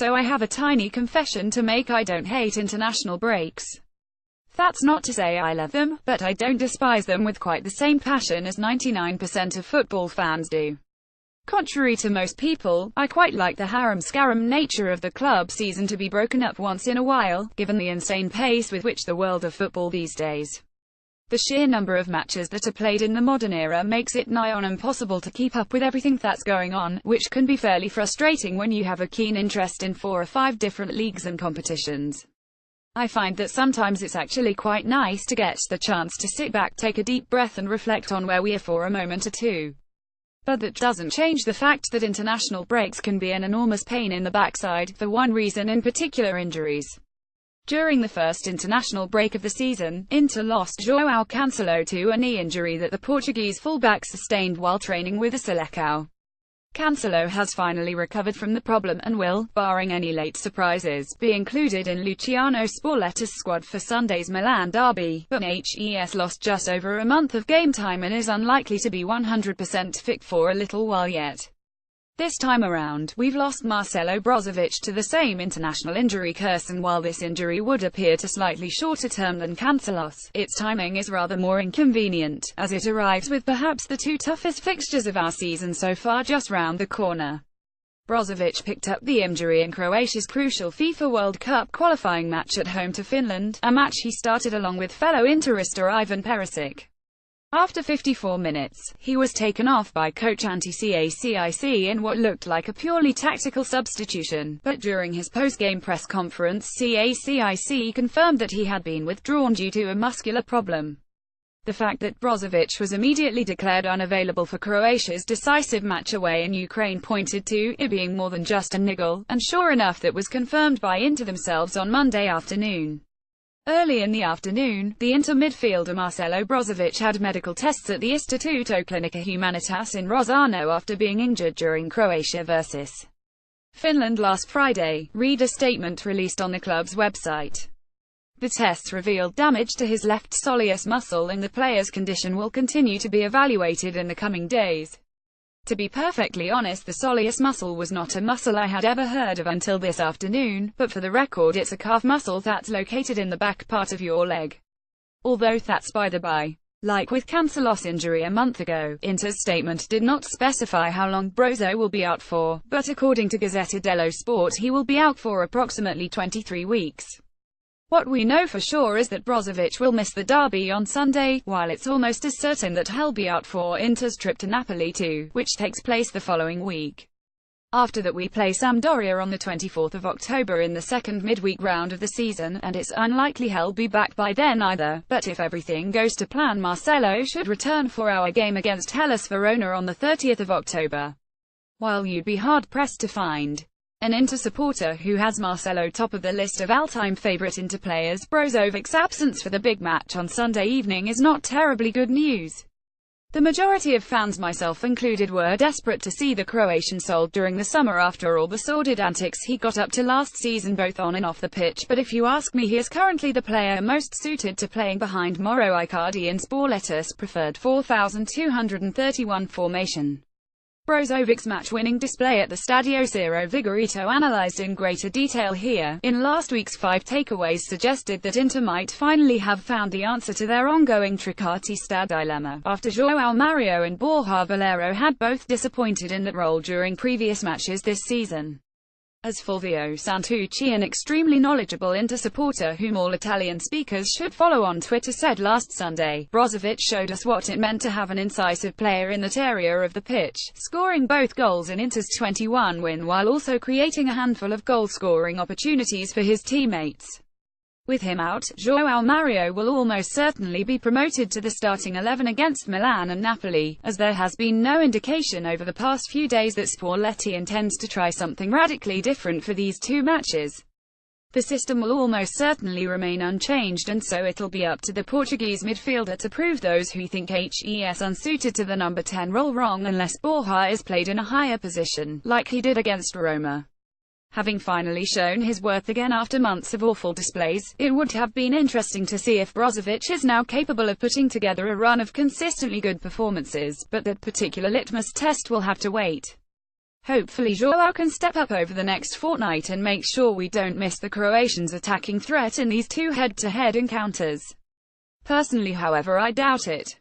So I have a tiny confession to make: I don't hate international breaks. That's not to say I love them, but I don't despise them with quite the same passion as 99% of football fans do. Contrary to most people, I quite like the harem-scarum nature of the club season to be broken up once in a while, given the insane pace with which the world of football these days. The sheer number of matches that are played in the modern era makes it nigh on impossible to keep up with everything that's going on, which can be fairly frustrating when you have a keen interest in 4 or 5 different leagues and competitions. I find that sometimes it's actually quite nice to get the chance to sit back, take a deep breath and reflect on where we are for a moment or two. But that doesn't change the fact that international breaks can be an enormous pain in the backside, for one reason in particular: injuries. During the first international break of the season, Inter lost João Cancelo to a knee injury that the Portuguese fullback sustained while training with the Selecao. Cancelo has finally recovered from the problem and will, barring any late surprises, be included in Luciano Spalletta's squad for Sunday's Milan derby, but HES lost just over a month of game time and is unlikely to be 100% fit for a little while yet. This time around, we've lost Marcelo Brozovic to the same international injury curse, and while this injury would appear to slightly shorter term than Cancelo's, its timing is rather more inconvenient, as it arrives with perhaps the 2 toughest fixtures of our season so far just round the corner. Brozovic picked up the injury in Croatia's crucial FIFA World Cup qualifying match at home to Finland, a match he started along with fellow Interista Ivan Perisic. After 54 minutes, he was taken off by coach Ante Cacic in what looked like a purely tactical substitution, but during his post-game press conference, Cacic confirmed that he had been withdrawn due to a muscular problem. The fact that Brozovic was immediately declared unavailable for Croatia's decisive match away in Ukraine pointed to it being more than just a niggle, and sure enough that was confirmed by Inter themselves on Monday afternoon. Early in the afternoon, the Inter midfielder Marcelo Brozovic had medical tests at the Istituto Clinica Humanitas in Rossano after being injured during Croatia vs. Finland last Friday, read a statement released on the club's website. The tests revealed damage to his left soleus muscle, and the player's condition will continue to be evaluated in the coming days. To be perfectly honest, the soleus muscle was not a muscle I had ever heard of until this afternoon, but for the record it's a calf muscle that's located in the back part of your leg. Although that's by the by. Like with Cancelo's injury a month ago, Inter's statement did not specify how long Brozo will be out for, but according to Gazzetta dello Sport he will be out for approximately 23 weeks. What we know for sure is that Brozovic will miss the derby on Sunday, while it's almost as certain that he'll be out for Inter's trip to Napoli too, which takes place the following week. After that we play Sampdoria on the 24th of October in the second midweek round of the season, and it's unlikely he'll be back by then either, but if everything goes to plan Marcelo should return for our game against Hellas Verona on the 30th of October. While you'd be hard-pressed to find an Inter supporter who has Marcelo top of the list of all-time favourite Inter players, Brozovic's absence for the big match on Sunday evening is not terribly good news. The majority of fans, myself included, were desperate to see the Croatian sold during the summer after all the sordid antics he got up to last season both on and off the pitch, but if you ask me, he is currently the player most suited to playing behind Mauro Icardi in Spalletta's preferred 4-2-3-1 formation. Brozovic's match-winning display at the Stadio Ciro Vigorito, analysed in greater detail here, in last week's 5 takeaways, suggested that Inter might finally have found the answer to their ongoing Trequartista dilemma, after João Mario and Borja Valero had both disappointed in that role during previous matches this season. As Fulvio Santucci, an extremely knowledgeable Inter supporter whom all Italian speakers should follow on Twitter, said last Sunday, Brozovic showed us what it meant to have an incisive player in that area of the pitch, scoring both goals in Inter's 21 win while also creating a handful of goal-scoring opportunities for his teammates. With him out, João Mario will almost certainly be promoted to the starting 11 against Milan and Napoli, as there has been no indication over the past few days that Spalletti intends to try something radically different for these 2 matches. The system will almost certainly remain unchanged, and so it'll be up to the Portuguese midfielder to prove those who think HES unsuited to the number 10 role wrong, unless Borja is played in a higher position, like he did against Roma. Having finally shown his worth again after months of awful displays, it would have been interesting to see if Brozovic is now capable of putting together a run of consistently good performances, but that particular litmus test will have to wait. Hopefully Joao can step up over the next fortnight and make sure we don't miss the Croatians' attacking threat in these two head-to-head encounters. Personally, however, I doubt it.